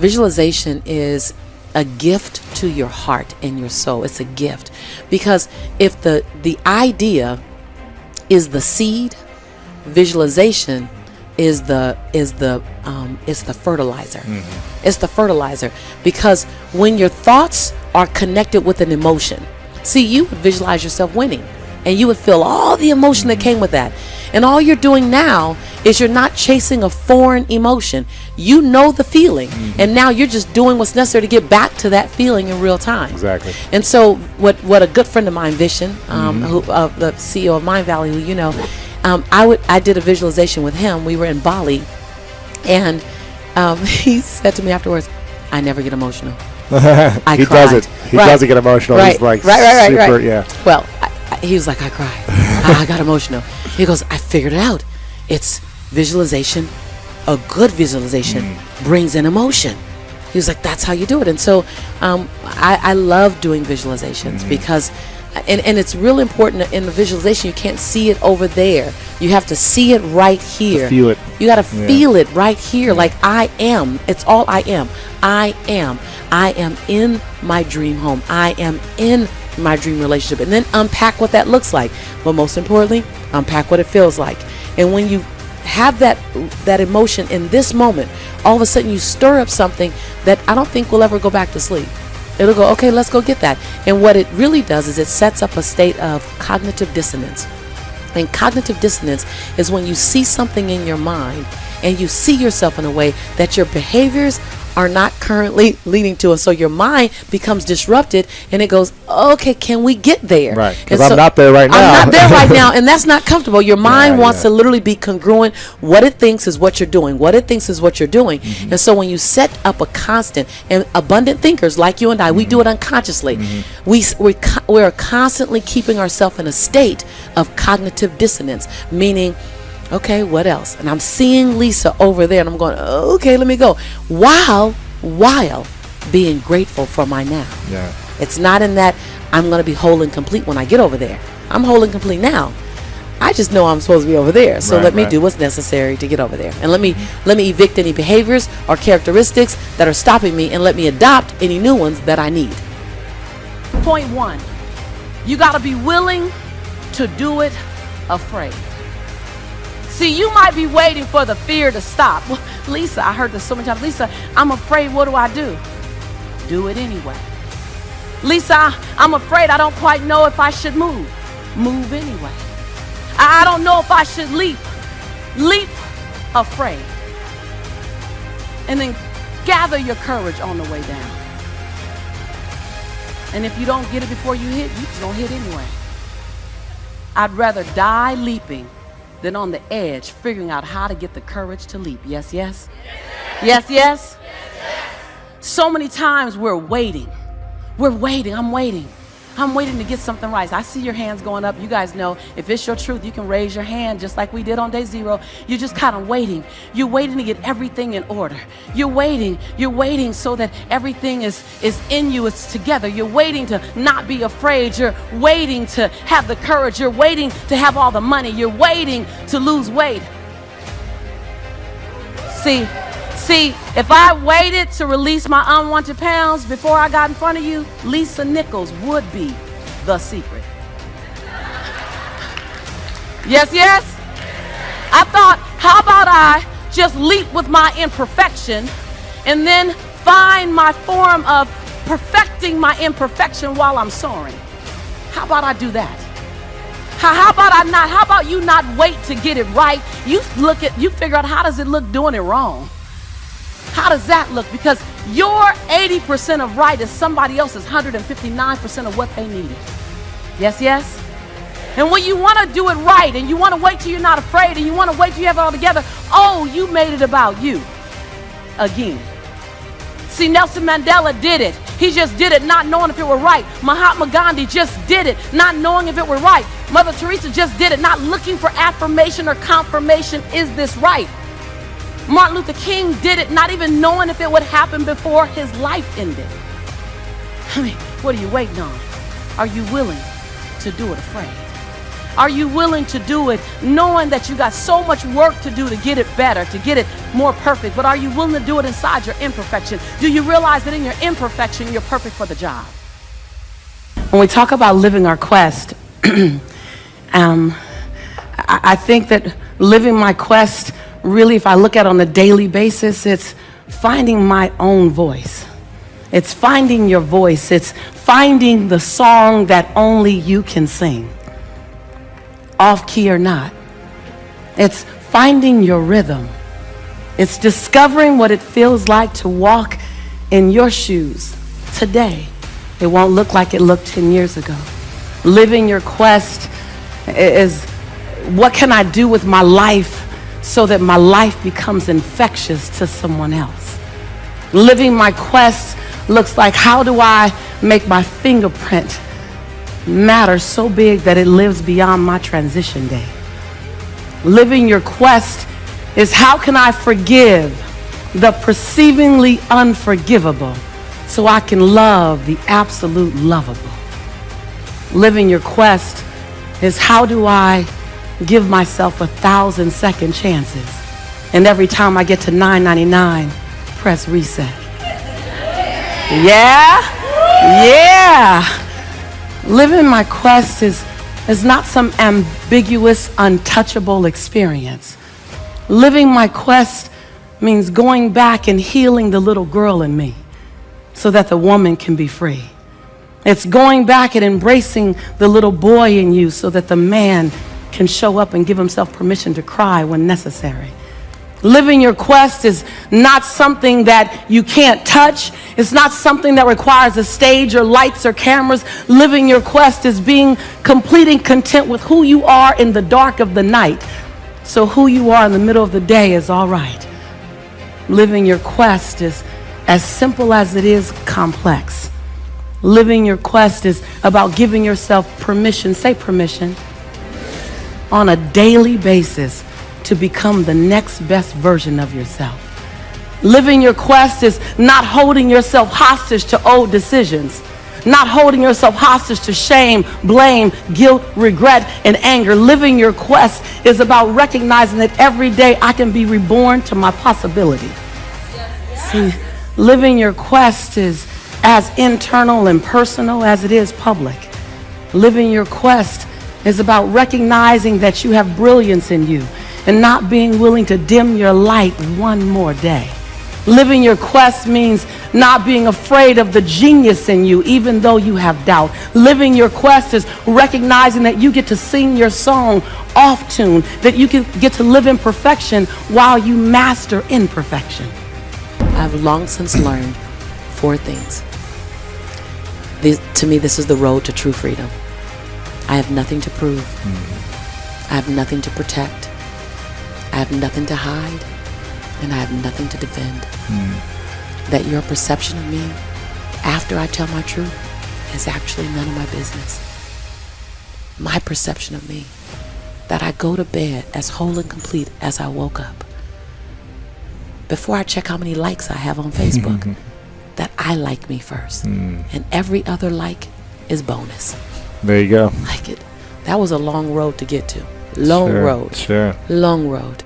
Visualization is a gift to your heart and your soul. It's a gift, because if the idea is the seed, visualization is the fertilizer. It's the fertilizer, because when your thoughts are connected with an emotion, see, you would visualize yourself winning, and you would feel all the emotion that came with that. And all you're doing now is you're not chasing a foreign emotion. You know the feeling, and now you're just doing what's necessary to get back to that feeling in real time. Exactly. And so what a good friend of mine, Vishen, who the CEO of Mind Valley, who you know, I did a visualization with him. We were in Bali, and he said to me afterwards, "I never get emotional." He doesn't. He doesn't get emotional. Right. He's like right. super, yeah. Well, he was like, "I cried. I got emotional." He goes, "I figured it out. It's visualization. A good visualization brings in emotion." He was like, "That's how you do it." And so I love doing visualizations because, and it's really important in the visualization, you can't see it over there. You have to see it right here. Feel it. You got to feel it right here. Like I am. It's all I am. I am. I am in my dream home. I am in my dream relationship. And then unpack what that looks like. But most importantly, unpack what it feels like. And when you have that emotion in this moment, all of a sudden you stir up something that I don't think will ever go back to sleep. It'll go, okay, let's go get that. And what it really does is it sets up a state of cognitive dissonance. And cognitive dissonance is when you see something in your mind and you see yourself in a way that your behaviors are not currently leading to it. So your mind becomes disrupted and it goes, okay, can we get there? Right, because I'm not there right now. I'm not there right now, and that's not comfortable. Your mind wants to literally be congruent. What it thinks is what you're doing. What it thinks is what you're doing. And so when you set up a constant, and abundant thinkers like you and I, we do it unconsciously. We're constantly keeping ourselves in a state of cognitive dissonance, meaning, okay, what else? And I'm seeing Lisa over there, and I'm going, okay, let me go. While being grateful for my now. Yeah. It's not in that I'm going to be whole and complete when I get over there. I'm whole and complete now. I just know I'm supposed to be over there. So let me do what's necessary to get over there. And let me evict any behaviors or characteristics that are stopping me, and let me adopt any new ones that I need. Point 1. You got to be willing to do it afraid. See, you might be waiting for the fear to stop. Well, Lisa, I heard this so many times. Lisa, I'm afraid. What do? Do it anyway. Lisa, I'm afraid. I don't quite know if I should move. Move anyway. I don't know if I should leap. Leap afraid. And then gather your courage on the way down. And if you don't get it before you hit, you just don't hit anyway. I'd rather die leaping than on the edge figuring out how to get the courage to leap. Yes, yes? Yes, yes? So many times we're waiting. I'm waiting to get something right. I see your hands going up. You guys know if it's your truth, you can raise your hand just like we did on day 0. You're just kind of waiting. You're waiting to get everything in order. You're waiting so that everything is in you, it's together. You're waiting to not be afraid. You're waiting to have the courage. You're waiting to have all the money. You're waiting to lose weight. See, if I waited to release my unwanted pounds before I got in front of you, Lisa Nichols would be the secret. Yes, yes? I thought, how about I just leap with my imperfection and then find my form of perfecting my imperfection while I'm soaring? How about I do that? How about you not wait to get it right? You figure out, how does it look doing it wrong? How does that look? Because your 80% of right is somebody else's 159% of what they needed. Yes, yes? And when you want to do it right, and you want to wait till you're not afraid, and you want to wait till you have it all together, you made it about you again. See, Nelson Mandela did it. He just did it not knowing if it were right. Mahatma Gandhi just did it not knowing if it were right. Mother Teresa just did it not looking for affirmation or confirmation. Is this right? Martin Luther King did it not even knowing if it would happen before his life ended. I mean, what are you waiting on? Are you willing to do it afraid? Are you willing to do it knowing that you got so much work to do to get it better, to get it more perfect, but are you willing to do it inside your imperfection? Do you realize that in your imperfection, you're perfect for the job? When we talk about living our quest, I think that living my quest, really, if I look at it on a daily basis, it's finding my own voice. It's finding your voice. It's finding the song that only you can sing, off key or not. It's finding your rhythm. It's discovering what it feels like to walk in your shoes today. It won't look like it looked 10 years ago. Living your quest is, what can I do with my life so that my life becomes infectious to someone else? Living my quest looks like, how do I make my fingerprint matter so big that it lives beyond my transition day? Living your quest is, how can I forgive the perceivingly unforgivable so I can love the absolute lovable? Living your quest is, how do I give myself 1,000 second chances, and every time I get to 999, press reset? Yeah. Living my quest is not some ambiguous, untouchable experience. Living my quest means going back and healing the little girl in me so that the woman can be free. It's going back and embracing the little boy in you so that the man can show up and give himself permission to cry when necessary. Living your quest is not something that you can't touch. It's not something that requires a stage or lights or cameras. Living your quest is being complete and content with who you are in the dark of the night, so who you are in the middle of the day is all right. Living your quest is as simple as it is complex. Living your quest is about giving yourself permission, say permission, on a daily basis to become the next best version of yourself. Living your quest is not holding yourself hostage to old decisions, not holding yourself hostage to shame, blame, guilt, regret, and anger. Living your quest is about recognizing that every day I can be reborn to my possibility. See, living your quest is as internal and personal as it is public. Living your quest is about recognizing that you have brilliance in you and not being willing to dim your light one more day. Living your quest means not being afraid of the genius in you, even though you have doubt. Living your quest is recognizing that you get to sing your song off tune, that you can get to live in perfection while you master imperfection. I've long since learned 4 things. To me, this is the road to true freedom. I have nothing to prove. I have nothing to protect. I have nothing to hide. And I have nothing to defend. That your perception of me after I tell my truth is actually none of my business. My perception of me, that I go to bed as whole and complete as I woke up. Before I check how many likes I have on Facebook, that I like me first. And every other like is bonus. There you go. Like it. That was a long road to get to. Long road. Sure. Long road.